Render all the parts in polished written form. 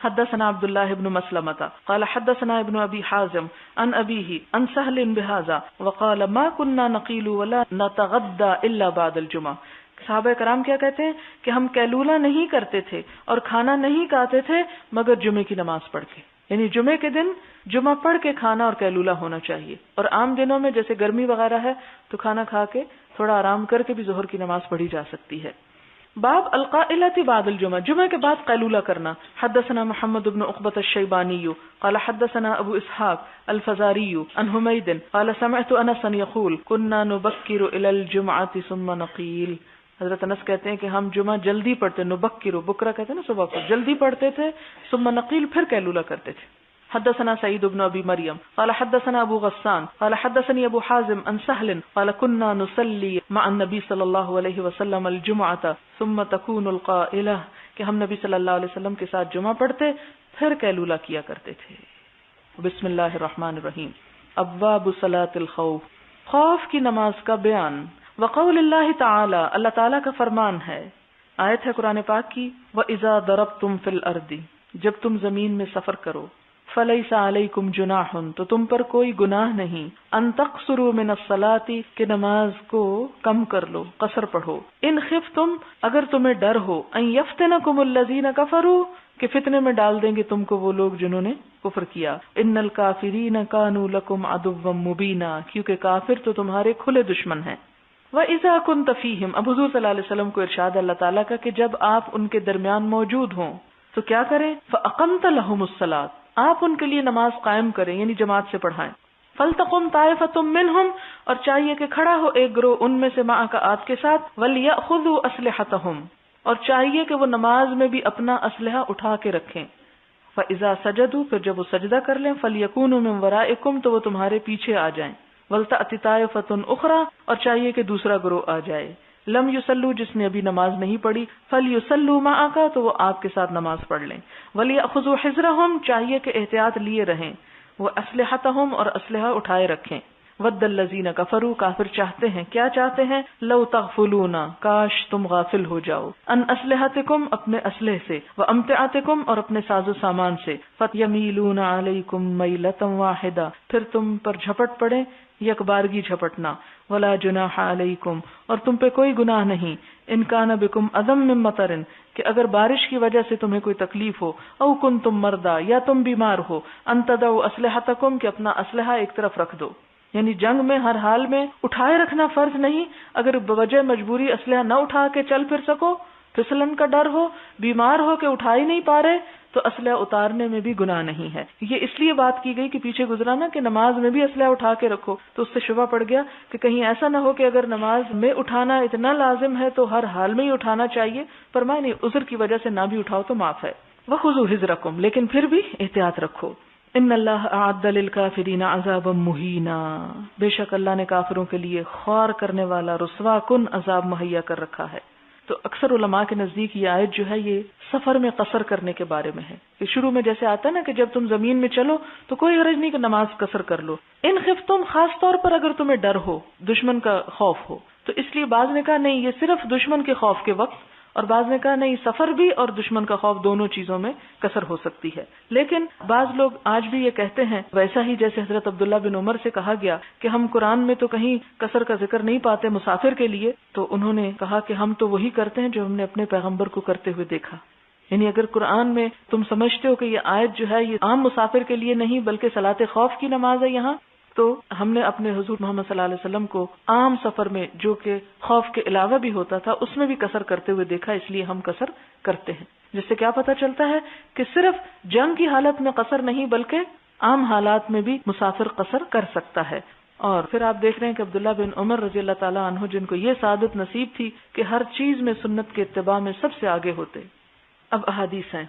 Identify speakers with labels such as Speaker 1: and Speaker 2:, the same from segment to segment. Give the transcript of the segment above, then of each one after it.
Speaker 1: حدثنا عبد الله بن مسلمة قال حدثنا ابن ابي حازم عن ابيه عن سهل بهذا وقال ما كنا نقيل ولا نتغدى الا بعد الجمعة. صحابہ کرام کیا کہتے ہیں کہ ہم قیلولہ نہیں کرتے تھے اور کھانا نہیں کھاتے تھے مگر جمعے کی نماز پڑھ کے. یعنی جمعے کے دن جمعہ پڑھ کے کھانا اور قیلولہ ہونا چاہیے. اور عام دنوں میں جیسے گرمی وغیرہ ہے تو کھانا کھا کے تھوڑا آرام کر کے بھی ظہر کی نماز پڑھی جا سکتی ہے. باب القائلۃ بعد الجمعہ، جمعے کے بعد قیلولہ کرنا. حدثنا محمد بن عقبۃ الشیبانی قال حدثنا ابو اسحاق الفزاری عن حمید قال سمعت انس یقول كنا نبکر الى الجمعۃ ثم نقیل. حضرت انس کہتے ہیں کہ ہم جمعہ جلدی پڑھتے، نبکر بکرا کہتے ہیں نا صبح کو، جلدی پڑھتے تھے، ثم نقیل پھر قیلولہ کرتے تھے. حدثنا سعید بن ابی مریم قال حدثنا ابو غسان قال حدثني ابو حازم عن سهل قال كنا نصلي مع النبي صلی اللہ علیہ وسلم الجمعة ثم تكون القائلة، کہ ہم نبی صلی اللہ علیہ وسلم کے ساتھ جمعہ پڑھتے پھر قیلولہ کیا کرتے تھے. بسم اللہ الرحمن الرحیم. ابواب صلاۃ الخوف، خوف کی نماز کا بیان. وقول اللہ تعالی، اللہ تعالیٰ کا فرمان ہے، آیت ہے قرآن پاک کی، وَإِذَا ضَرَبْتُمْ فِي الْأَرْضِ، جب تم زمین میں سفر کرو، فَلَيْسَ عَلَيْكُمْ جُنَاحٌ، تو تم پر کوئی گناہ نہیں، أَن تَقْصُرُوا مِنَ الصَّلَاةِ، کہ نماز کو کم کر لو، قصر پڑھو. إِنْ خِفْتُمْ، اگر تمہیں ڈر ہو، أَن يَفْتِنَكُمُ الَّذِينَ كَفَرُوا، کہ فتنے میں ڈال دیں گے تم کو وہ لوگ جنہوں نے کفر کیا. إِنَّ الْكَافِرِينَ كَانُوا لَكُمْ عَدُوًّا مُبِينًا، کیونکہ کافر تو تمہارے کھلے دشمن ہیں. وَإِذَا كُنْتَ فِيهِمْ، اب حضور صلی اللہ علیہ وسلم کو ارشاد اللہ تعالیٰ کا کہ جب آپ ان کے درمیان موجود ہوں تو کیا کریں؟ فَأَقَمْتَ لَهُمُ الصَّلَاةَ، آپ ان کے لیے نماز قائم کریں، یعنی جماعت سے پڑھائیں. فَلْتَقُمْ طَائِفَةٌ مِّنْهُمْ، اور چاہیے کہ کھڑا ہو ایک گروہ ان میں سے مَعَكَ آپ کے ساتھ، وَلْيَأْخُذُوا أَسْلِحَتَهُمْ، اور چاہیے کہ وہ نماز میں بھی اپنا اسلحہ اٹھا کے رکھیں. فَإِذَا سَجَدُوا، پھر جب وہ سجدہ کر لیں، فَلْيَكُونُوا مِن وَرَائِكُمْ، تو وہ تمہارے پیچھے آ جائیں. وَلْتَأْتِ طَائِفَةٌ أُخْرَىٰ، اور چاہیے کہ دوسرا گروہ آ جائے. لم یصلوا، جس نے ابھی نماز نہیں پڑھی، فلیصلوا معک، تو وہ آپ کے ساتھ نماز پڑھ لیں. ولیأخذوا حذرهم، چاہیے کہ احتیاط لیے رہیں. واسلحتهم، اور اسلحہ اٹھائے رکھیں. ود الذین کفروا، کافر چاہتے ہیں، کیا چاہتے ہیں؟ لو تغفلون، کاش تم غافل ہو جاؤ، ان اسلحتکم، اپنے اسلحے سے، وامتعتکم، اور اپنے ساز و سامان سے، فیمیلون علیکم میلۃ واحدہ، پھر تم پر جھپٹ پڑے یک بارگی جھپٹنا. ولا جناح علیکم، اور تم پہ کوئی گناہ نہیں، ان کان بکم عدم من مطر، کہ اگر بارش کی وجہ سے تمہیں کوئی تکلیف ہو، او کنتم مرضی، یا تم بیمار ہو، ان تدعوا اسلحتکم، کہ اپنا اسلحہ ایک طرف رکھ دو. یعنی جنگ میں ہر حال میں اٹھائے رکھنا فرض نہیں، اگر بوجہ مجبوری اسلحہ نہ اٹھا کے چل پھر سکو، پھسلن کا ڈر ہو، بیمار ہو کہ اٹھا ہی نہیں پا رہے، تو اسلحہ اتارنے میں بھی گناہ نہیں ہے. یہ اس لیے بات کی گئی کہ پیچھے گزرا نا کہ نماز میں بھی اسلحہ اٹھا کے رکھو، تو اس سے شبہ پڑ گیا کہ کہیں ایسا نہ ہو کہ اگر نماز میں اٹھانا اتنا لازم ہے تو ہر حال میں ہی اٹھانا چاہیے. فرمایا نہیں، عذر کی وجہ سے نہ بھی اٹھاؤ تو معاف ہے. وَخُذُوا حِذْرَكُمْ، لیکن پھر بھی احتیاط رکھو. ان اللہ اعد للکافرین عذابا مہینا، بے شک اللہ نے کافروں کے لیے خوار کرنے والا، رسوا کن عذاب مہیا کر رکھا ہے. تو اکثر علماء کے نزدیک یہ آیت جو ہے یہ سفر میں قصر کرنے کے بارے میں ہے. کہ شروع میں جیسے آتا ہے نا کہ جب تم زمین میں چلو تو کوئی حرج نہیں کہ نماز قصر کر لو. ان خفتم، خاص طور پر اگر تمہیں ڈر ہو، دشمن کا خوف ہو، تو اس لیے بعض نے کہا نہیں یہ صرف دشمن کے خوف کے وقت، اور بعض نے کہا نہیں سفر بھی اور دشمن کا خوف دونوں چیزوں میں قصر ہو سکتی ہے. لیکن بعض لوگ آج بھی یہ کہتے ہیں، ویسا ہی جیسے حضرت عبداللہ بن عمر سے کہا گیا کہ ہم قرآن میں تو کہیں قصر کا ذکر نہیں پاتے مسافر کے لیے، تو انہوں نے کہا کہ ہم تو وہی کرتے ہیں جو ہم نے اپنے پیغمبر کو کرتے ہوئے دیکھا. یعنی اگر قرآن میں تم سمجھتے ہو کہ یہ آیت جو ہے یہ عام مسافر کے لیے نہیں بلکہ صلاۃ خوف کی نماز ہے یہاں، تو ہم نے اپنے حضور محمد صلی اللہ علیہ وسلم کو عام سفر میں جو کہ خوف کے علاوہ بھی ہوتا تھا اس میں بھی قصر کرتے ہوئے دیکھا، اس لیے ہم قصر کرتے ہیں. جس سے کیا پتہ چلتا ہے کہ صرف جنگ کی حالت میں قصر نہیں بلکہ عام حالات میں بھی مسافر قصر کر سکتا ہے. اور پھر آپ دیکھ رہے ہیں کہ عبداللہ بن عمر رضی اللہ تعالیٰ عنہ جن کو یہ سعادت نصیب تھی کہ ہر چیز میں سنت کے اتباع میں سب سے آگے ہوتے. اب احادیث ہیں.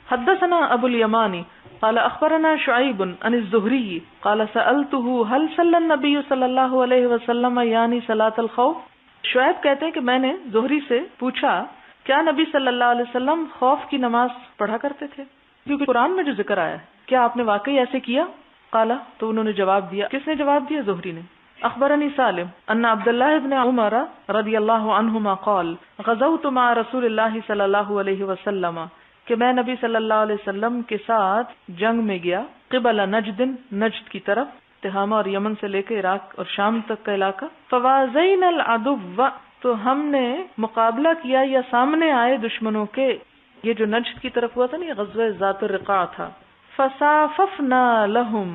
Speaker 1: حدثنا ابو الیمانی قال اخبرنا شعیب عن الزہری قال سألته هل صلی النبی صلی اللہ علیہ وسلم یعنی صلاۃ الخوف. شعیب کہتے ہیں کہ میں نے زہری سے پوچھا کیا نبی صلی اللہ علیہ وسلم خوف کی نماز پڑھا کرتے تھے، کیونکہ قرآن میں جو ذکر آیا ہے کیا آپ نے واقعی ایسے کیا؟ قال، تو انہوں نے جواب دیا. کس نے جواب دیا؟ زہری نے. اخبرنی سالم ان عبداللہ ابن عمر رضی اللہ عنہما قال غزوت مع رسول اللہ صلی اللہ علیہ وسلم کہ میں نبی صلی اللہ علیہ وسلم کے ساتھ جنگ میں گیا، قبل نجد، نجد کی طرف، تہامہ اور یمن سے لے کے عراق اور شام تک کا علاقہ، فوازین العدو، تو ہم نے مقابلہ کیا یا سامنے آئے دشمنوں کے، یہ جو نجد کی طرف ہوا تھا نا، یہ غزوہ ذات الرقاع تھا، فصاففنا لہم،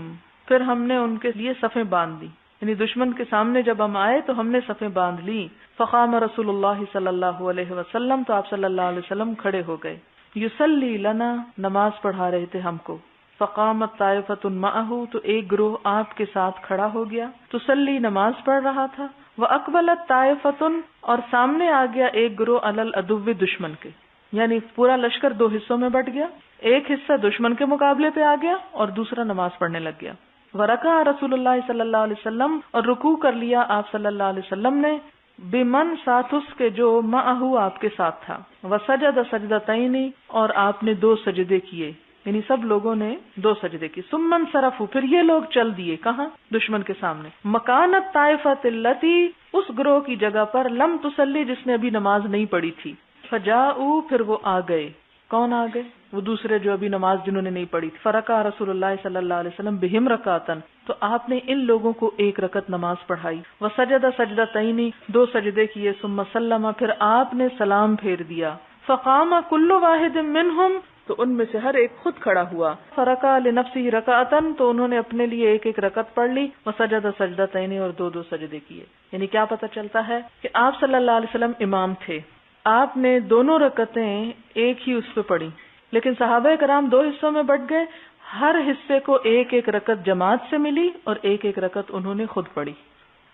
Speaker 1: پھر ہم نے ان کے لیے صفیں باندھ دی، یعنی دشمن کے سامنے جب ہم آئے تو ہم نے صفیں باندھ لی، فقام رسول اللہ صلی اللہ علیہ وسلم، تو آپ صلی اللہ علیہ وسلم کھڑے ہو گئے، یصلی لنا، نماز پڑھا رہے تھے ہم کو، فقامت طائفۃ معہ، تو ایک گروہ آپ کے ساتھ کھڑا ہو گیا، تصلی، نماز پڑھ رہا تھا، واقبلت طائفۃ، اور سامنے آ گیا ایک گروہ، علی العدو، دشمن کے، یعنی پورا لشکر دو حصوں میں بٹ گیا، ایک حصہ دشمن کے مقابلے پہ آ گیا اور دوسرا نماز پڑھنے لگ گیا، ورکع رسول اللہ صلی اللہ علیہ وسلم، اور رکوع کر لیا آپ صلی اللہ علیہ وسلم نے، بمن، ساتھ اس کے جو معہ آپ کے ساتھ تھا، وسجد سجدتین، اور آپ نے 2 سجدے کیے، یعنی سب لوگوں نے 2 سجدے کی، ثم انصرفوا، پھر یہ لوگ چل دیے، کہاں؟ دشمن کے سامنے، مکانت طائفۃ التی، اس گروہ کی جگہ پر، لم تصلی، جس نے ابھی نماز نہیں پڑھی تھی، فجاؤ، پھر وہ آ گئے، کون آ گئے؟ وہ دوسرے جو ابھی نماز جنہوں نے نہیں پڑھی تھی، فرکع رسول اللہ صلی اللہ علیہ وسلم بہم رکعتن، تو آپ نے ان لوگوں کو 1 رکعت نماز پڑھائی، وسجد سجدتین، 2 سجدے کیے، ثم سلم، پھر آپ نے سلام پھیر دیا، فقام کل واحد منہم، تو ان میں سے ہر ایک خود کھڑا ہوا، فرکع لنفسہ رکعتن، تو انہوں نے اپنے لیے 1 رکعت پڑھ لی، وسجد سجدتین، اور 2 سجدے کیے، یعنی کیا پتہ چلتا ہے کہ آپ صلی اللہ علیہ وسلم امام تھے، آپ نے 2 رکعتیں ایک ہی اس پہ پڑھی، لیکن صحابہ کرام 2 حصوں میں بٹ گئے، ہر حصے کو 1 رکعت جماعت سے ملی اور 1 رکعت انہوں نے خود پڑھی،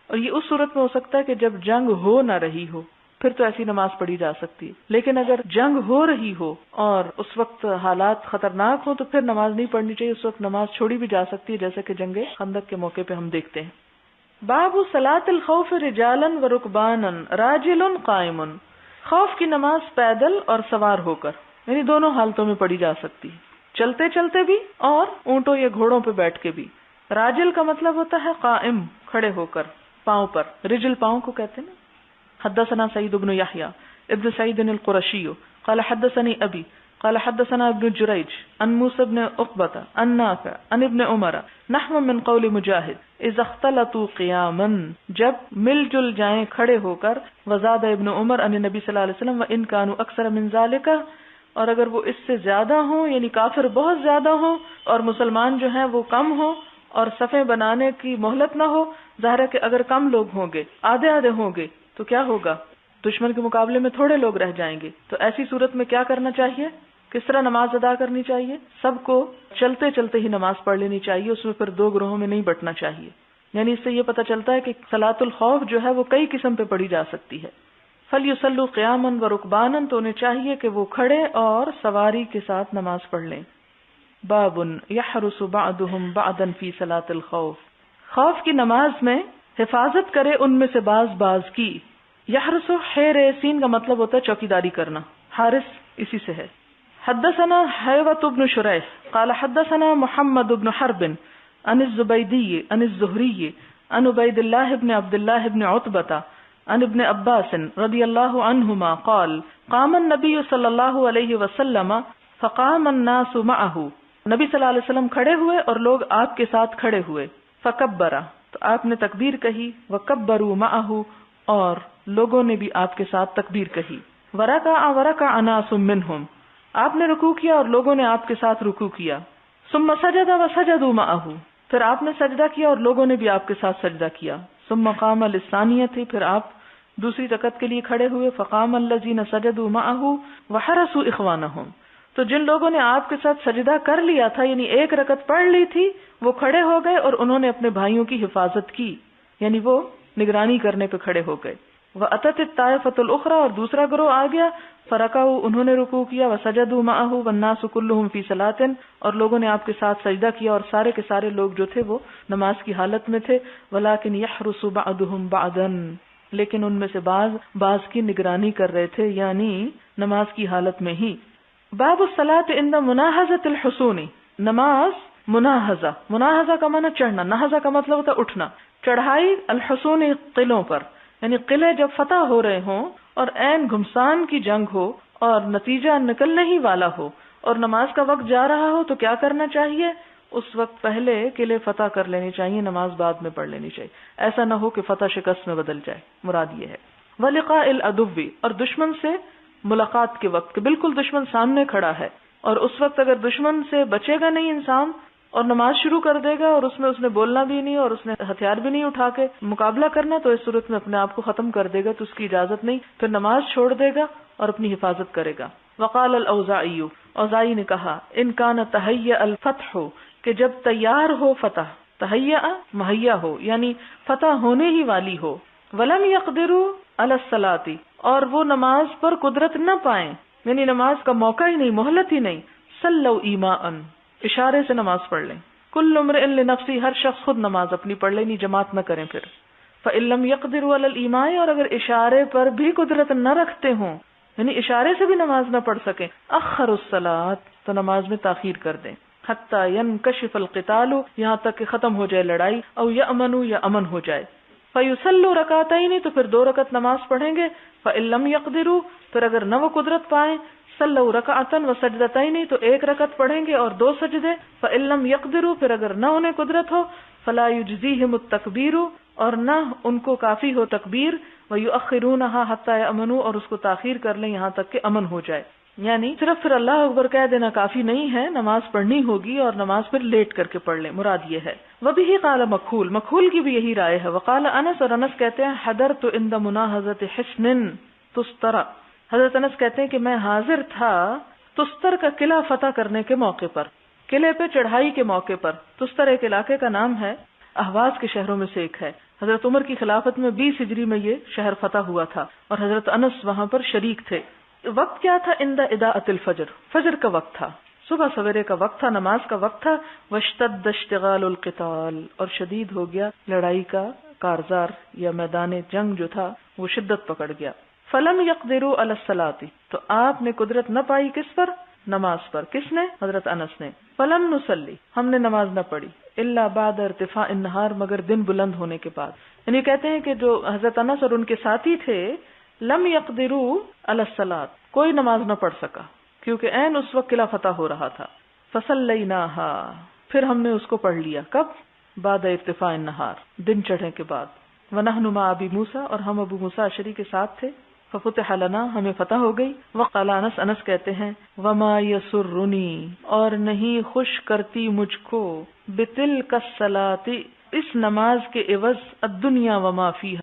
Speaker 1: اور یہ اس صورت میں ہو سکتا ہے کہ جب جنگ ہو نہ رہی ہو، پھر تو ایسی نماز پڑھی جا سکتی ہے، لیکن اگر جنگ ہو رہی ہو اور اس وقت حالات خطرناک ہوں تو پھر نماز نہیں پڑھنی چاہیے، اس وقت نماز چھوڑی بھی جا سکتی ہے، جیسے کہ جنگ خندق کے موقع پہ ہم دیکھتے ہیں۔ باب صلاۃ الخوف رجالا ورکبانا راجل قائم، خوف کی نماز پیدل اور سوار ہو کر، یعنی دونوں حالتوں میں پڑھی جا سکتی ہے، چلتے چلتے بھی اور اونٹوں یا گھوڑوں پہ بیٹھ کے بھی۔ راجل کا مطلب ہوتا ہے قائم، کھڑے ہو کر، پاؤں پر، رجل پاؤں کو کہتے ہیں نا۔ حدثنا سعید بن یحییٰ ابن سعید القرشی قال حدثني ابی قال حدثنا ابن جریج عن موسى بن عقبة عن نافع عن ابن عمر نحو من قول مجاہد اذا اختلطوا قیاما، جب مل جل جائیں کھڑے ہو کر، وزاد ابن عمر عن النبی صلی اللہ علیہ وسلم وان كانوا اکثر من ذلك، اور اگر وہ اس سے زیادہ ہوں، یعنی کافر بہت زیادہ ہوں اور مسلمان جو ہیں وہ کم ہوں اور صفیں بنانے کی مہلت نہ ہو، ظاہر ہے کہ اگر کم لوگ ہوں گے، آدھے آدھے ہوں گے، تو کیا ہوگا؟ دشمن کے مقابلے میں تھوڑے لوگ رہ جائیں گے، تو ایسی صورت میں کیا کرنا چاہیے؟ کس طرح نماز ادا کرنی چاہیے؟ سب کو چلتے چلتے ہی نماز پڑھ لینی چاہیے، اس میں پھر 2 گروہوں میں نہیں بٹنا چاہیے، یعنی اس سے یہ پتہ چلتا ہے کہ صلاۃ الخوف جو ہے وہ کئی قسم پہ پڑھی جا سکتی ہے۔ فَلْيُصَلُّوا قِيَامًا وَرُكْبَانًا، تو انہیں چاہیے کہ وہ کھڑے اور سواری کے ساتھ نماز پڑھ لیں۔ باب يحرس بعضهم بعضا فی صلاۃ الخوف، خوف کی نماز میں حفاظت کرے ان میں سے بعض کی۔ یحرس، حیر سین کا مطلب ہوتا ہے چوکیداری کرنا، حارس اسی سے ہے۔ حدثنا حیوۃ بن شریح قال حدثنا محمد بن حرب عن الزبیدی عن الزہری عن عبید اللہ بن عبد اللہ بن عتبہ عن ابن عباس رضی اللہ عنہما قال قام النبی صلی اللہ علیہ وسلم فقام الناس معه، نبی صلی اللہ علیہ وسلم کھڑے ہوئے اور لوگ آپ کے ساتھ کھڑے ہوئے، فکبر، تو آپ نے تکبیر کہی، وکبروا معه، اور لوگوں نے بھی آپ کے ساتھ تکبیر کہی، ورکع ناس منہم، آپ نے رکوع کیا اور لوگوں نے آپ کے ساتھ رکوع کیا، ثم سجد وسجدوا معه، پھر آپ نے سجدہ کیا اور لوگوں نے بھی آپ کے ساتھ سجدہ کیا، ثم قام للثانیۃ، پھر آپ دوسری رکعت کے لیے کھڑے ہوئے، فقام الذین سجدوا معه وحرسوا اخوانهم، تو جن لوگوں نے آپ کے ساتھ سجدہ کر لیا تھا، یعنی 1 رکعت پڑھ لی تھی، وہ کھڑے ہو گئے اور انہوں نے اپنے بھائیوں کی حفاظت کی، یعنی وہ نگرانی کرنے پہ کھڑے ہو گئے۔ وَأَتَتِ الطَّائِفَةُ الْأُخْرَى، اور دوسرا گروہ آ گیا، فَرَكَعُوا، انہوں نے رکوع کیا، وَسَجَدُوا مَعَهُ وَالنَّاسُ كُلُّهُمْ فِي صَلَاةٍ، اور لوگوں نے آپ کے ساتھ سجدہ کیا اور سارے کے سارے لوگ جو تھے وہ نماز کی حالت میں تھے، وَلَكِنْ يَحْرُسُ بَعْضُهُمْ بَعْضًا، لیکن ان میں سے بعض کی نگرانی کر رہے تھے، یعنی نماز کی حالت میں ہی۔ باب الصلاة عند مناہزۃ الحصون، نماز مناہزہ کا معنی چڑھنا، نہزہ کا مطلب ہوتا ہے اٹھنا، چڑھائی الحصون قلعوں پر، یعنی قلعے جب فتح ہو رہے ہوں اور عین گھمسان کی جنگ ہو اور نتیجہ نکلنے ہی والا ہو اور نماز کا وقت جا رہا ہو تو کیا کرنا چاہیے؟ اس وقت پہلے قلعے فتح کر لینی چاہیے، نماز بعد میں پڑھ لینی چاہیے. ایسا نہ ہو کہ فتح شکست میں بدل جائے. مراد یہ ہے. وَلِقَاءِ الْعَدُوِّ، اور دشمن سے ملاقات کے وقت، کہ بالکل دشمن سامنے کھڑا ہے اور اس وقت اگر دشمن سے بچے گا نہیں انسان اور نماز شروع کر دے گا اور اس نے بولنا بھی نہیں اور اس نے ہتھیار بھی نہیں اٹھا کے مقابلہ کرنا، تو اس صورت میں اپنے آپ کو ختم کر دے گا، تو اس کی اجازت نہیں، پھر نماز چھوڑ دے گا اور اپنی حفاظت کرے گا. وقال الاوزاعی، اوزاعی نے کہا ان کان تہیأ الفتح، کہ جب تیار ہو فتح، تہیأ مہیا ہو یعنی فتح ہونے ہی والی ہو، ولم یقدروا علی الصلاۃ، اور وہ نماز پر قدرت نہ پائیں، یعنی نماز کا موقع ہی نہیں، مہلت ہی نہیں، صلوا ایماء، اشارے سے نماز پڑھ لیں. کل امرئ لنفسہ، ہر شخص خود نماز اپنی پڑھ لیں، جماعت نہ کریں. پھر فإن لم يقدروا علی الایماء، اور اگر اشارے پر بھی قدرت نہ رکھتے ہوں، یعنی اشارے سے بھی نماز نہ پڑھ سکیں، اخروا الصلاۃ، تو نماز میں تاخیر کر دیں. حتی ینکشف القتال، یہاں تک کہ ختم ہو جائے لڑائی، او یأمنوا، یا امن ہو جائے. فیصلوا رکعتین، تو پھر 2 رکعت نماز پڑھیں گے. فإن لم يقدروا، پھر اگر نہ وہ قدرت پائیں، صلوا رکعتا وسجدتین، تو 1 رکعت پڑھیں گے اور 2 سجدے. فإن لم يقدروا، پھر اگر نہ انہیں قدرت ہو، فلا یجزیہم التکبیر، اور نہ ان کو کافی ہو تکبیر. ویؤخرونها حتی یأمنوا، اور اس کو تاخیر کر لیں یہاں تک کہ امن ہو جائے. یعنی صرف پھر اللہ اکبر کہہ دینا کافی نہیں ہے، نماز پڑھنی ہوگی اور نماز پھر لیٹ کر کے پڑھ لیں، مراد یہ ہے. وبہ قال مکحول، مکحول کی بھی یہی رائے ہے. وقال انس، اور انس کہتے ہیں حضرت عند مناہضۃ حصن تستر، حضرت انس کہتے ہیں کہ میں حاضر تھا تستر کا قلعہ فتح کرنے کے موقع پر، قلعے پہ چڑھائی کے موقع پر. تستر ایک علاقے کا نام ہے، اہواز کے شہروں میں سے ایک ہے. حضرت عمر کی خلافت میں 20 ہجری میں یہ شہر فتح ہوا تھا اور حضرت انس وہاں پر شریک تھے. وقت کیا تھا؟ عند اضاءۃ الفجر، فجر کا وقت تھا، صبح سویرے کا وقت تھا، نماز کا وقت تھا. واشتد اشتغال القتال، اور شدید ہو گیا لڑائی کا کارزار یا میدان جنگ جو تھا وہ شدت پکڑ گیا. فلم یقدروا علی الصلاۃ، تو آپ نے قدرت نہ پائی کس پر؟ نماز پر. کس نے؟ حضرت انس نے. فلم نصلی، ہم نے نماز نہ پڑھی، الا بعد ارتفاع النہار، مگر دن بلند ہونے کے بعد. یعنی کہتے ہیں کہ جو حضرت انس اور ان کے ساتھی تھے، لم یقدروا علی الصلاۃ، کوئی نماز نہ پڑھ سکا کیونکہ عین اس وقت قلعہ فتح ہو رہا تھا. فصلیناها، پھر ہم نے اس کو پڑھ لیا. کب؟ بعد ارتفاع النہار، دن چڑھنے کے بعد. ونحن مع ابی موسیٰ، اور ہم ابو موسیٰ اشعری کے ساتھ تھے. ففتح لنا، ہمیں فتح ہو گئی. وقال انس، انس کہتے ہیں وما یسرنی، اور نہیں خوش کرتی مجھ کو، بتلک الصلاۃ، اس نماز کے عوض، الدنیا وما فیہا،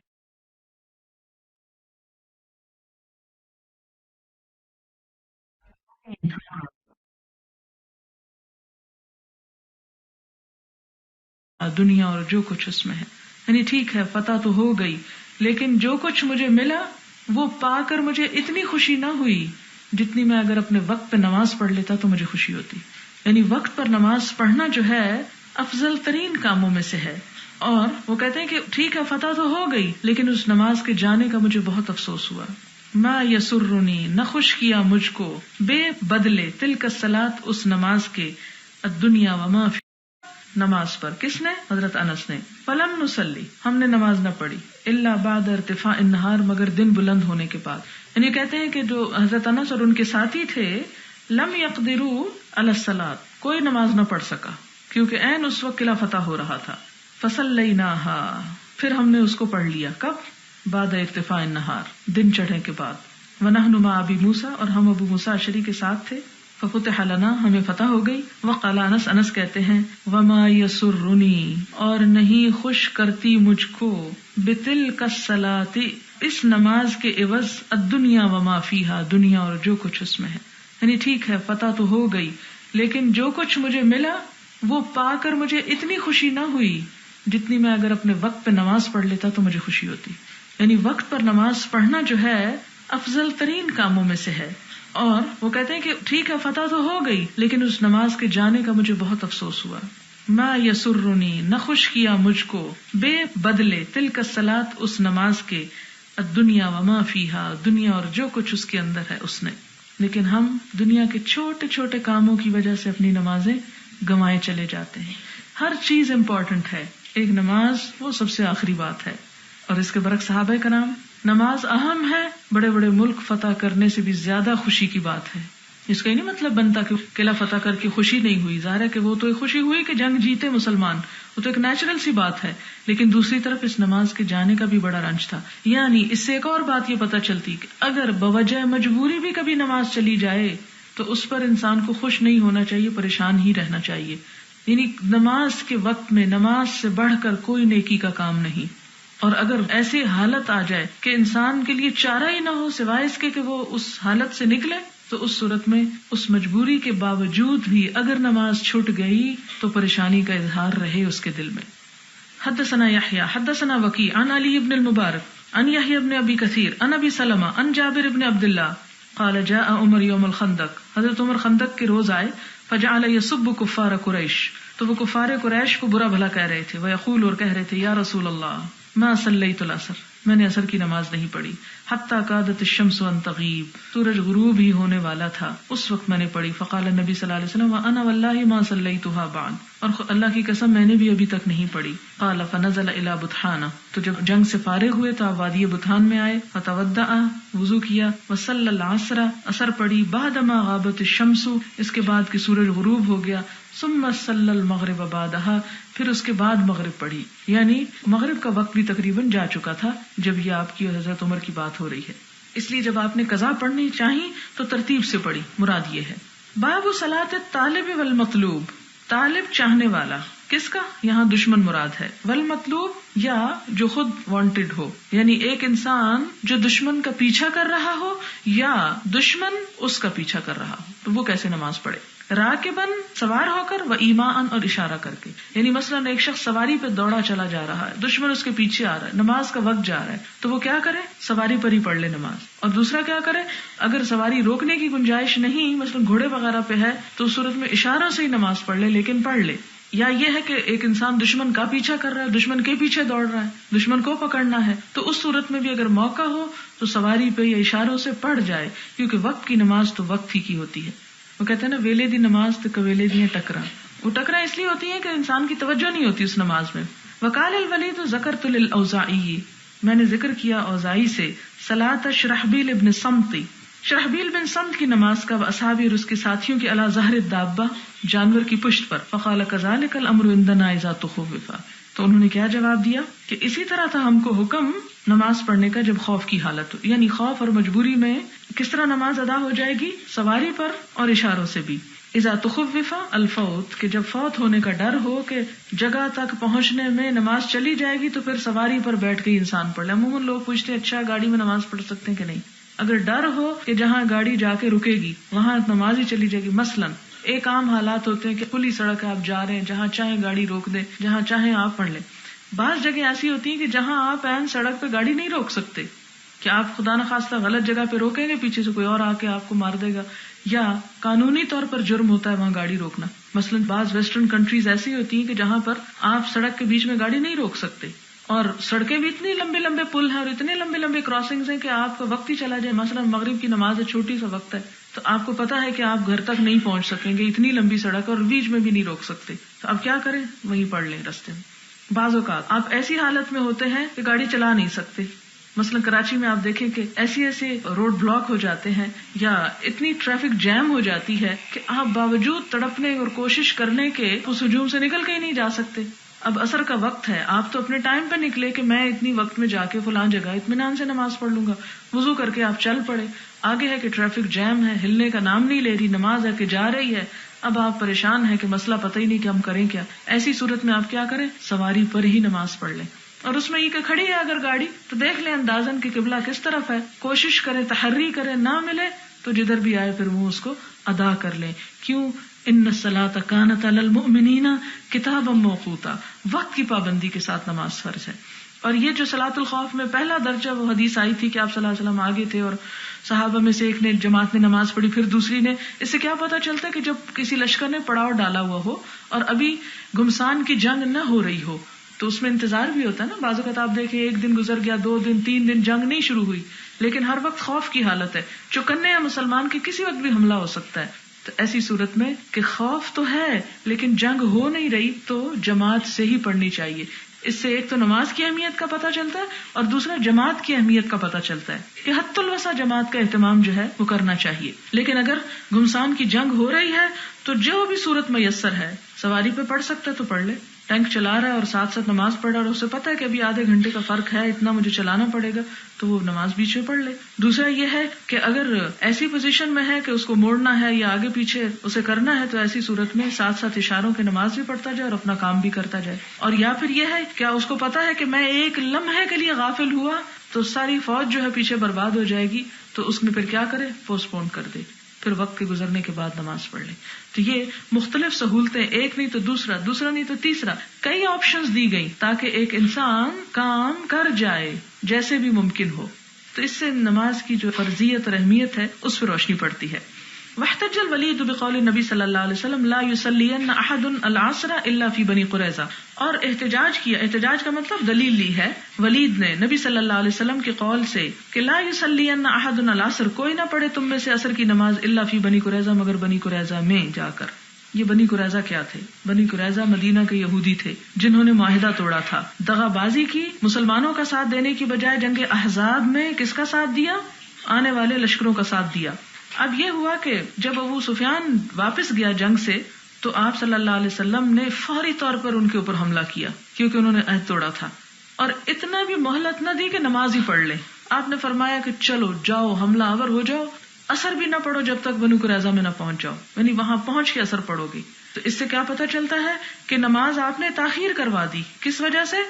Speaker 1: دنیا اور جو کچھ اس میں ہے. یعنی ٹھیک ہے فتح تو ہو گئی، لیکن جو کچھ مجھے ملا وہ پا کر مجھے اتنی خوشی نہ ہوئی جتنی میں اگر اپنے وقت پہ نماز پڑھ لیتا تو مجھے خوشی ہوتی. یعنی وقت پر نماز پڑھنا جو ہے افضل ترین کاموں میں سے ہے. اور وہ کہتے ہیں کہ ٹھیک ہے فتح تو ہو گئی، لیکن اس نماز کے جانے کا مجھے بہت افسوس ہوا. ما یسرنی، نہ خوش کیا مجھ کو، بے بدلے، تلک الصلاۃ، اس نماز کے، الدنیا وما فی، نماز پر. کس نے؟ حضرت انس نے. فلم نصلی، ہم نے نماز نہ پڑھی، الا بعد ارتفاع النہار، مگر دن بلند ہونے کے بعد. یعنی کہتے ہیں کہ جو حضرت انس اور ان کے ساتھی تھے، لم یقدروا علی الصلاۃ، کوئی نماز نہ پڑھ سکا کیونکہ عین اس وقت قلعہ فتح ہو رہا تھا. فصلیناها، پھر ہم نے اس کو پڑھ لیا. کب؟ بعد ارتفاع النہار، دن چڑھنے کے بعد. ونحن مع ابی موسیٰ، اور ہم ابو موسیٰ اشعری کے ساتھ تھے. ففتح لنا، ہمیں فتح ہو گئی. وقال انس، انس کہتے ہیں وما یسرنی، اور نہیں خوش کرتی مجھ کو، بتلک الصلاۃ، اس نماز کے عوض، الدنیا وما فیہا، دنیا اور جو کچھ اس میں ہے. یعنی ٹھیک ہے فتح تو ہو گئی، لیکن جو کچھ مجھے ملا وہ پا کر مجھے اتنی خوشی نہ ہوئی جتنی میں اگر اپنے وقت پہ نماز پڑھ لیتا تو مجھے خوشی ہوتی. یعنی وقت پر نماز پڑھنا جو ہے افضل ترین کاموں میں سے ہے. اور وہ کہتے ہیں کہ ٹھیک ہے فتح تو ہو گئی، لیکن اس نماز کے جانے کا مجھے بہت افسوس ہوا. ما یسرنی، نہ خوش کیا مجھ کو، بے بدلے، تلک الصلاۃ، اس نماز کے، الدنیا وما فیہا، دنیا اور جو کچھ اس کے اندر ہے اس نے. لیکن ہم دنیا کے چھوٹے چھوٹے کاموں کی وجہ سے اپنی نمازیں گنوائے چلے جاتے ہیں. ہر چیز امپورٹنٹ ہے، ایک نماز وہ سب سے آخری بات ہے. اور اس کے برعکس صحابہ کرام، نماز اہم ہے، بڑے بڑے ملک فتح کرنے سے بھی زیادہ خوشی کی بات ہے. اس کا ہی نہیں مطلب بنتا کہ قلعہ فتح کر کے خوشی نہیں ہوئی. ظاہر ہے کہ وہ تو ایک خوشی ہوئی کہ جنگ جیتے مسلمان، وہ تو ایک نیچرل سی بات ہے، لیکن دوسری طرف اس نماز کے جانے کا بھی بڑا رنج تھا. یعنی اس سے ایک اور بات یہ پتہ چلتی کہ اگر بوجہ مجبوری بھی کبھی نماز چلی جائے تو اس پر انسان کو خوش نہیں ہونا چاہیے، پریشان ہی رہنا چاہیے. یعنی نماز کے وقت میں نماز سے بڑھ کر کوئی نیکی کا کام نہیں. اور اگر ایسی حالت آ جائے کہ انسان کے لیے چارہ ہی نہ ہو سوائے اس کے کہ وہ اس حالت سے نکلے، تو اس صورت میں اس مجبوری کے باوجود بھی اگر نماز چھوٹ گئی تو پریشانی کا اظہار رہے اس کے دل میں. حدثنا یحییٰ حدثنا وکیع عن علی بن المبارک عن یحییٰ بن ابی کثیر عن ابی سلمہ عن جابر بن عبداللہ قال جاء عمر یوم الخندق، حضرت عمر خندق کے روز آئے. فجعل يسب كفار قریش، تو وہ کفار قریش کو برا بھلا کہہ رہے تھے. ويقول، اور کہہ رہے تھے، یا رسول اللہ ما صلیت العصر، میں نے عصر کی نماز نہیں پڑھی. حتی کادت الشمس ان تغیب، سورج غروب ہی ہونے والا تھا اس وقت میں نے پڑھی. فقال النبی صلی اللہ علیہ وسلم وانا واللہ ما صلیتها بعد، اور اللہ کی قسم میں نے بھی ابھی تک نہیں پڑھی. قال فنزل الى بطحان، تو جب جنگ سے فارغ ہوئے تو آپ وادی بطحان میں آئے. فتودع، وضو کیا. وصلی العصر، عصر پڑھی. بعدما غابت الشمس، اس کے بعد کہ سورج غروب ہو گیا. ثم صلی المغرب بعدها، پھر اس کے بعد مغرب پڑھی. یعنی مغرب کا وقت بھی تقریباً جا چکا تھا جب یہ آپ کی حضرت عمر کی بات ہو رہی ہے. اس لیے جب آپ نے قضا پڑھنی چاہی تو ترتیب سے پڑھی. مراد یہ ہے. باب صلاۃ الطالب والمطلوب، طالب چاہنے والا کس کا؟ یہاں دشمن مراد ہے. والمطلوب، یا جو خود وانٹڈ ہو، یعنی ایک انسان جو دشمن کا پیچھا کر رہا ہو یا دشمن اس کا پیچھا کر رہا ہو، تو وہ کیسے نماز پڑھے؟ راکبن، سوار ہو کر، و ایمان، اور اشارہ کر کے. یعنی مثلاً ایک شخص سواری پہ دوڑا چلا جا رہا ہے، دشمن اس کے پیچھے آ رہا ہے، نماز کا وقت جا رہا ہے، تو وہ کیا کرے؟ سواری پر ہی پڑھ لے نماز. اور دوسرا کیا کرے؟ اگر سواری روکنے کی گنجائش نہیں، مثلاً گھوڑے وغیرہ پہ ہے، تو اس صورت میں اشاروں سے ہی نماز پڑھ لے، لیکن پڑھ لے. یا یہ ہے کہ ایک انسان دشمن کا پیچھا کر رہا ہے، دشمن کے پیچھے دوڑ رہا ہے، دشمن کو پکڑنا ہے، تو اس صورت میں بھی اگر موقع ہو تو سواری پہ یا اشاروں سے پڑھ جائے، کیونکہ وقت کی نماز تو وقت ہی کی ہوتی ہے. وہ کہتے ہیں نا، ویلے دی نماز تو کویلے دی ٹکرا. وہ ٹکرا اس لیے ہوتی ہے کہ انسان کی توجہ نہیں ہوتی اس نماز میں. وقال الولید ذکرت للاوزاعی، میں نے ذکر کیا اوزاعی سے، صلاۃ شرحبیل ابن صمتی، شرحبیل بن صمت کی نماز کا، اصحابی اور اس کے ساتھیوں کی، علی ظہر الدابہ، جانور کی پشت پر. فقال کذالک الامر عندنا اذا تخوف، تو انہوں نے کیا جواب دیا کہ اسی طرح تھا ہم کو حکم نماز پڑھنے کا جب خوف کی حالت ہو. یعنی خوف اور مجبوری میں کس طرح نماز ادا ہو جائے گی؟ سواری پر اور اشاروں سے بھی. اذا تخوف الفوت، کہ جب فوت ہونے کا ڈر ہو کہ جگہ تک پہنچنے میں نماز چلی جائے گی تو پھر سواری پر بیٹھ کے انسان پڑھ لے. عموماً لوگ پوچھتے ہیں اچھا گاڑی میں نماز پڑھ سکتے ہیں کہ نہیں؟ اگر ڈر ہو کہ جہاں گاڑی جا کے رکے گی وہاں نماز ہی چلی جائے گی، مثلاً ایک عام حالات ہوتے ہیں کہ کھلی سڑک ہے، آپ جا رہے ہیں، جہاں چاہیں گاڑی روک دیں، جہاں چاہیں آپ پڑھ لیں. بعض جگہ ایسی ہوتی ہیں کہ جہاں آپ عین سڑک پہ گاڑی نہیں روک سکتے، کہ آپ خدا نخواستہ غلط جگہ پہ روکیں گے، پیچھے سے کوئی اور آ کے آپ کو مار دے گا، یا قانونی طور پر جرم ہوتا ہے وہاں گاڑی روکنا. مثلاً بعض ویسٹرن کنٹریز ایسی ہوتی ہیں کہ جہاں پر آپ سڑک کے بیچ میں گاڑی نہیں روک سکتے، اور سڑکیں بھی اتنی لمبے لمبے پل ہیں اور اتنے لمبے لمبے کراسنگز ہیں کہ آپ کا وقت ہی چلا جائے. مثلاً مغرب کی نماز ہے، چھوٹی سا وقت ہے، تو آپ کو پتا ہے کہ آپ گھر تک نہیں پہنچ سکیں گے، اتنی لمبی سڑک اور بیچ میں بھی نہیں روک سکتے، تو اب کیا کریں؟ وہیں پڑھ لیں رستے میں. بعض اوقات آپ ایسی حالت میں ہوتے ہیں کہ گاڑی چلا نہیں سکتے. مثلا کراچی میں آپ دیکھیں کہ ایسے روڈ بلاک ہو جاتے ہیں یا اتنی ٹریفک جیم ہو جاتی ہے کہ آپ باوجود تڑپنے اور کوشش کرنے کے اس ہجوم سے نکل کے ہی نہیں جا سکتے. اب عصر کا وقت ہے، آپ تو اپنے ٹائم پہ نکلے کہ میں اتنی وقت میں جا کے فلاں جگہ اطمینان سے نماز پڑھ لوں گا، وضو کر کے آپ چل پڑے. آگے ہے کہ ٹریفک جیم ہے، ہلنے کا نام نہیں لے رہی، نماز ہے کہ جا رہی ہے. اب آپ پریشان ہیں کہ مسئلہ پتہ ہی نہیں کہ ہم کریں کیا. ایسی صورت میں آپ کیا کریں؟ سواری پر ہی نماز پڑھ لیں. اور اس میں یہ کہ کھڑی ہے اگر گاڑی تو دیکھ لیں اندازن کہ قبلہ کس طرف ہے، کوشش کریں، تحری کریں، نہ ملے تو جدھر بھی آئے پھر وہ اس کو ادا کر لیں. کیوں؟ ان الصلاۃ کانت علی المؤمنین کتابا موقوتا، وقت کی پابندی کے ساتھ نماز فرض ہے. اور یہ جو صلاۃ الخوف میں پہلا درجہ وہ حدیث آئی تھی کہ آپ صلی اللہ علیہ وسلم آگے تھے اور صحابہ میں سے ایک نے جماعت نے نماز پڑھی، پھر دوسری نے. اس سے کیا پتا چلتا ہے کہ جب کسی لشکر نے پڑاؤ ڈالا ہوا ہو اور ابھی گھمسان کی جنگ نہ ہو رہی ہو تو اس میں انتظار بھی ہوتا ہے نا. بعض اوقات آپ دیکھیں ایک دن گزر گیا، 2 دن 3 دن جنگ نہیں شروع ہوئی، لیکن ہر وقت خوف کی حالت ہے، چوکنے ہیں مسلمان کے کسی وقت بھی حملہ ہو سکتا ہے. تو ایسی صورت میں کہ خوف تو ہے لیکن جنگ ہو نہیں رہی تو جماعت سے ہی پڑھنی چاہیے. اس سے ایک تو نماز کی اہمیت کا پتہ چلتا ہے اور دوسرا جماعت کی اہمیت کا پتہ چلتا ہے کہ حت الوسع جماعت کا اہتمام جو ہے وہ کرنا چاہیے. لیکن اگر گھمسان کی جنگ ہو رہی ہے تو جو بھی صورت میسر ہے، سواری پہ پڑھ سکتا ہے تو پڑھ لے، ٹینک چلا رہا ہے اور ساتھ ساتھ نماز پڑھ رہا ہے اور اسے پتا ہے کہ ابھی آدھے گھنٹے کا فرق ہے، اتنا مجھے چلانا پڑے گا، تو وہ نماز بیچ میں پڑھ لے. دوسرا یہ ہے کہ اگر ایسی پوزیشن میں ہے کہ اس کو موڑنا ہے یا آگے پیچھے اسے کرنا ہے تو ایسی صورت میں ساتھ ساتھ اشاروں کے نماز بھی پڑھتا جائے اور اپنا کام بھی کرتا جائے. اور یا پھر یہ ہے کیا اس کو پتا ہے کہ میں ایک لمحے کے لیے غافل ہوا تو ساری فوج جو ہے پیچھے برباد ہو جائے گی، تو اس میں پھر کیا کرے، پوسٹ پون کر دے، پھر وقت کے گزرنے کے بعد نماز پڑھ لے. تو یہ مختلف سہولتیں، ایک نہیں تو دوسرا، دوسرا نہیں تو تیسرا، کئی آپشنز دی گئی تاکہ ایک انسان کام کر جائے جیسے بھی ممکن ہو. تو اس سے نماز کی جو فرضیت اور اہمیت ہے اس پہ روشنی پڑتی ہے. واحتج الولید بقول نبی صلی اللہ علیہ وسلم لا یصلین احد العصر الا فی بنی قریظہ، اور احتجاج کیا، احتجاج کا مطلب دلیل لی ہے ولید نے نبی صلی اللہ علیہ وسلم کے قول سے کہ لا یصلین احد العصر، کوئی نہ پڑھے تم میں سے عصر کی نماز الا فی بنی قریظہ، مگر بنی قریظہ میں جا کر. یہ بنی قریظہ کیا تھے؟ بنی قریظہ مدینہ کے یہودی تھے جنہوں نے معاہدہ توڑا تھا، دغا بازی کی، مسلمانوں کا ساتھ دینے کی بجائے جنگ احزاب میں کس کا ساتھ دیا؟ آنے والے لشکروں کا ساتھ دیا. اب یہ ہوا کہ جب ابو سفیان واپس گیا جنگ سے تو آپ صلی اللہ علیہ وسلم نے فوری طور پر ان کے اوپر حملہ کیا کیونکہ انہوں نے عہد توڑا تھا، اور اتنا بھی مہلت نہ دی کہ نماز ہی پڑھ لیں. آپ نے فرمایا کہ چلو جاؤ، حملہ آور ہو جاؤ، اثر بھی نہ پڑھو جب تک بنو قریظہ میں نہ پہنچ جاؤ، یعنی وہاں پہنچ کے اثر پڑھو گی. تو اس سے کیا پتہ چلتا ہے کہ نماز آپ نے تاخیر کروا دی. کس وجہ سے؟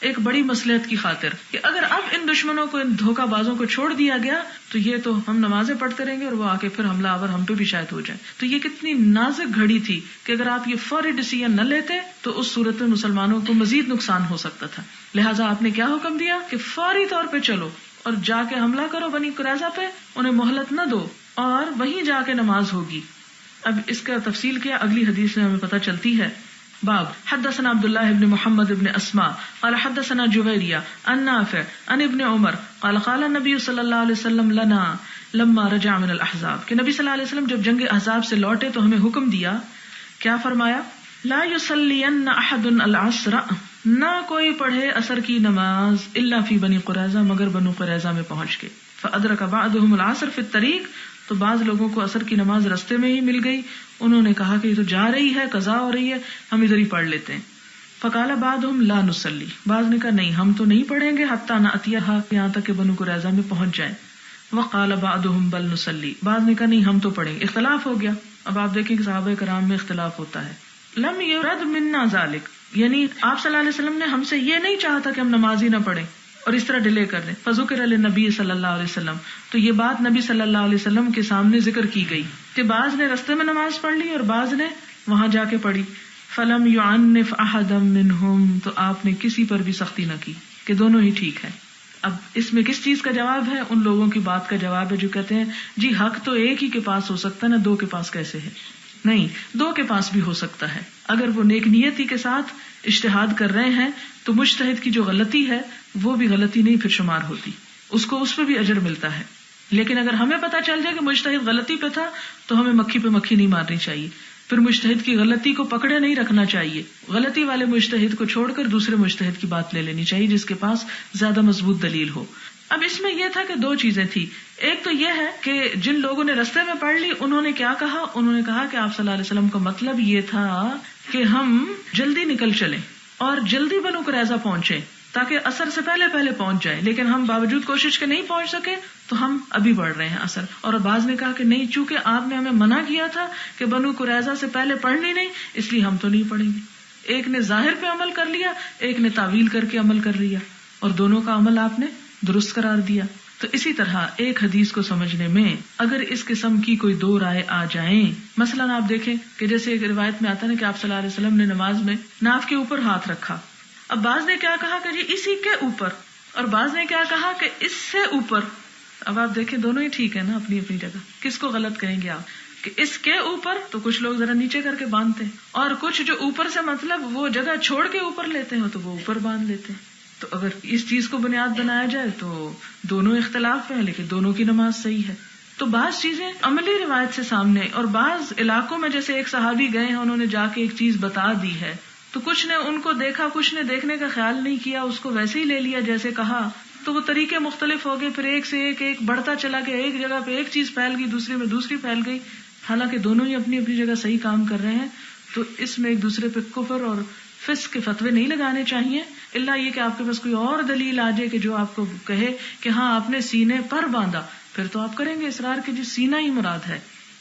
Speaker 1: ایک بڑی مصلحت کی خاطر، کہ اگر اب ان دشمنوں کو، ان دھوکہ بازوں کو چھوڑ دیا گیا تو یہ تو ہم نمازیں پڑھتے رہیں گے اور وہ آ کے پھر حملہ آور ہم پہ بھی شاید ہو جائے. تو یہ کتنی نازک گھڑی تھی کہ اگر آپ یہ فوری ڈیسیژن نہ لیتے تو اس صورت میں مسلمانوں کو مزید نقصان ہو سکتا تھا. لہٰذا آپ نے کیا حکم دیا کہ فوری طور پہ چلو اور جا کے حملہ کرو بنی قریظہ پہ، انہیں مہلت نہ دو، اور وہیں جا کے نماز ہوگی. اب اس کا تفصیل کیا اگلی حدیث میں ہمیں پتہ چلتی ہے. باب حدثنا عبداللہ ابن محمد ابن اسماء قال حدثنا جویریہ عن نافع عن ابن عمر قال قال النبی صلی اللہ علیہ وسلم لنا لما رجع من الاحزاب، کہ نبی صلی اللہ علیہ وسلم جب جنگ احزاب سے لوٹے تو ہمیں حکم دیا، کیا فرمایا؟ لا یصلین احد العصر، نہ کوئی پڑھے عصر کی نماز الا فی بنی قریظہ، مگر بنو قریظہ میں پہنچ کے. فادرک بعضهم العصر فی الطریق، تو بعض لوگوں کو عصر کی نماز رستے میں ہی مل گئی، انہوں نے کہا کہ یہ تو جا رہی ہے، قضا ہو رہی ہے، ہم ادھر ہی پڑھ لیتے ہیں. فقال بعضهم لا نصلی، بعض نے کہا نہیں ہم تو نہیں پڑھیں گے حتی نأتیہا، یہاں تک کہ بنو قریظہ میں پہنچ جائیں. وقال بعضهم بل نصلی، بعض نے کہا نہیں ہم تو پڑھیں گے. اختلاف ہو گیا. اب آپ دیکھیں کہ صحابہ کرام میں اختلاف ہوتا ہے. لم یرد منا ذلک، یعنی آپ صلی اللہ علیہ وسلم نے ہم سے یہ نہیں چاہا تھا کہ ہم نماز ہی نہ پڑھیں اور اس طرح ڈیلے کر دیں. فذکر للنبی صلی اللہ علیہ وسلم، تو یہ بات نبی صلی اللہ علیہ وسلم کے سامنے ذکر کی گئی کہ بعض نے رستے میں نماز پڑھ لی اور بعض نے وہاں جا کے پڑھی. فلم یعنف احدا منہم، تو آپ نے کسی پر بھی سختی نہ کی کہ دونوں ہی ٹھیک ہے. اب اس میں کس چیز کا جواب ہے؟ ان لوگوں کی بات کا جواب ہے جو کہتے ہیں جی حق تو ایک ہی کے پاس ہو سکتا ہے نا، دو کے پاس کیسے ہے؟ نہیں، دو کے پاس بھی ہو سکتا ہے. اگر وہ نیک نیتی کے ساتھ اجتہاد کر رہے ہیں تو مجتہد کی جو غلطی ہے وہ بھی غلطی نہیں پھر شمار ہوتی، اس کو اس پہ بھی اجر ملتا ہے. لیکن اگر ہمیں پتا چل جائے کہ مجتہد غلطی پہ تھا تو ہمیں مکھی پہ مکھی نہیں مارنی چاہیے، پھر مجتہد کی غلطی کو پکڑے نہیں رکھنا چاہیے. غلطی والے مجتہد کو چھوڑ کر دوسرے مجتہد کی بات لے لینی چاہیے جس کے پاس زیادہ مضبوط دلیل ہو. اب اس میں یہ تھا کہ دو چیزیں تھی. ایک تو یہ ہے کہ جن لوگوں نے رستے میں پڑھ لی انہوں نے کیا کہا؟ انہوں نے کہا کہ آپ صلی اللہ علیہ وسلم کا مطلب یہ تھا کہ ہم جلدی نکل چلیں اور جلدی بنو قریظہ پہنچے تاکہ عصر سے پہلے پہلے پہنچ جائیں، لیکن ہم باوجود کوشش کے نہیں پہنچ سکے تو ہم ابھی پڑھ رہے ہیں عصر. اور بعض نے کہا کہ نہیں، چونکہ آپ نے ہمیں منع کیا تھا کہ بنو قریظہ سے پہلے پڑھنی نہیں، اس لیے ہم تو نہیں پڑھیں گے. ایک نے ظاہر پہ عمل کر لیا، ایک نے تعویل کر کے عمل کر لیا، اور دونوں کا عمل آپ نے درست قرار دیا. تو اسی طرح ایک حدیث کو سمجھنے میں اگر اس قسم کی کوئی دو رائے آ جائیں، مثلا آپ دیکھیں کہ جیسے ایک روایت میں آتا ہے کہ آپ صلی اللہ علیہ وسلم نے نماز میں ناف کے اوپر ہاتھ رکھا. اب بعض نے کیا کہا کہ جی اسی کے اوپر، اور بعض نے کیا کہا کہ اس سے اوپر. اب آپ دیکھیں دونوں ہی ٹھیک ہے نا اپنی اپنی جگہ. کس کو غلط کہیں گے آپ کہ اس کے اوپر؟ تو کچھ لوگ ذرا نیچے کر کے باندھتے ہیں، اور کچھ جو اوپر سے مطلب وہ جگہ چھوڑ کے اوپر لیتے ہیں تو وہ اوپر باندھ لیتے ہیں. تو اگر اس چیز کو بنیاد بنایا جائے تو دونوں اختلاف ہیں، لیکن دونوں کی نماز صحیح ہے. تو بعض چیزیں عملی روایت سے سامنے، اور بعض علاقوں میں جیسے ایک صحابی گئے ہیں، انہوں نے جا کے ایک چیز بتا دی ہے تو کچھ نے ان کو دیکھا، کچھ نے دیکھنے کا خیال نہیں کیا، اس کو ویسے ہی لے لیا جیسے کہا. تو وہ طریقے مختلف ہو گئے، پھر ایک سے ایک بڑھتا چلا گیا، ایک جگہ پہ ایک چیز پھیل گئی، دوسری میں دوسری پھیل گئی، حالانکہ دونوں ہی اپنی اپنی جگہ صحیح کام کر رہے ہیں. تو اس میں ایک دوسرے پہ کفر اور فسق کے فتوے نہیں لگانے چاہیے، الا یہ کہ آپ کے پاس کوئی اور دلیل آ جائے کہ جو آپ کو کہے کہ ہاں آپ نے سینے پر باندھا، پھر تو آپ کریں گے اصرار کہ جی سینہ ہی مراد ہے.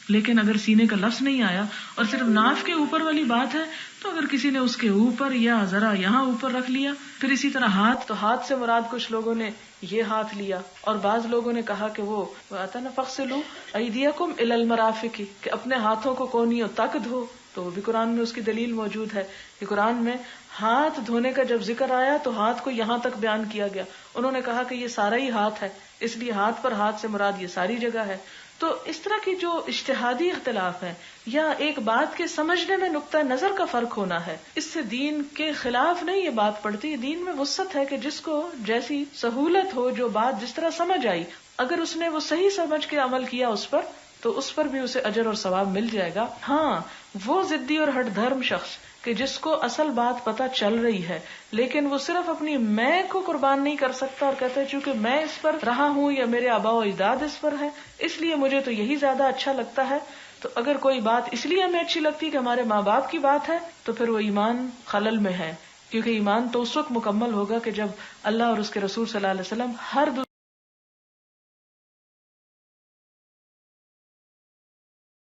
Speaker 1: لیکن اگر سینے کا لفظ نہیں آیا اور صرف ناف کے اوپر والی بات ہے، تو اگر کسی نے اس کے اوپر یا ذرا یہاں اوپر رکھ لیا. پھر اسی طرح ہاتھ، تو ہاتھ سے مراد کچھ لوگوں نے یہ ہاتھ لیا، اور بعض لوگوں نے کہا کہ وہ آتا نا فَاغْسِلُوا أَيْدِيَكُمْ إِلَى الْمَرَافِقِ، کہ اپنے ہاتھوں کو کونیوں تک دھو. تو وہ بھی قرآن میں اس کی دلیل موجود ہے کہ قرآن میں ہاتھ دھونے کا جب ذکر آیا تو ہاتھ کو یہاں تک بیان کیا گیا. انہوں نے کہا کہ یہ سارا ہی ہاتھ ہے، اس لیے ہاتھ پر ہاتھ سے مراد یہ ساری جگہ ہے. تو اس طرح کی جو اجتہادی اختلاف ہے یا ایک بات کے سمجھنے میں نقطہ نظر کا فرق ہونا ہے، اس سے دین کے خلاف نہیں یہ بات پڑتی. دین میں وسعت ہے کہ جس کو جیسی سہولت ہو، جو بات جس طرح سمجھ آئی، اگر اس نے وہ صحیح سمجھ کے عمل کیا اس پر، تو اس پر بھی اسے اجر اور ثواب مل جائے گا. ہاں وہ ضدی اور ہٹ دھرم شخص کہ جس کو اصل بات پتہ چل رہی ہے لیکن وہ صرف اپنی میں کو قربان نہیں کر سکتا اور کہتا ہے چونکہ میں اس پر رہا ہوں یا میرے آباء و اجداد اس پر ہے اس لیے مجھے تو یہی زیادہ اچھا لگتا ہے. تو اگر کوئی بات اس لیے ہمیں اچھی لگتی ہے کہ ہمارے ماں باپ کی بات ہے تو پھر وہ ایمان خلل میں ہے، کیونکہ ایمان تو اس وقت مکمل ہوگا کہ جب اللہ اور اس کے رسول صلی اللہ علیہ وسلم ہر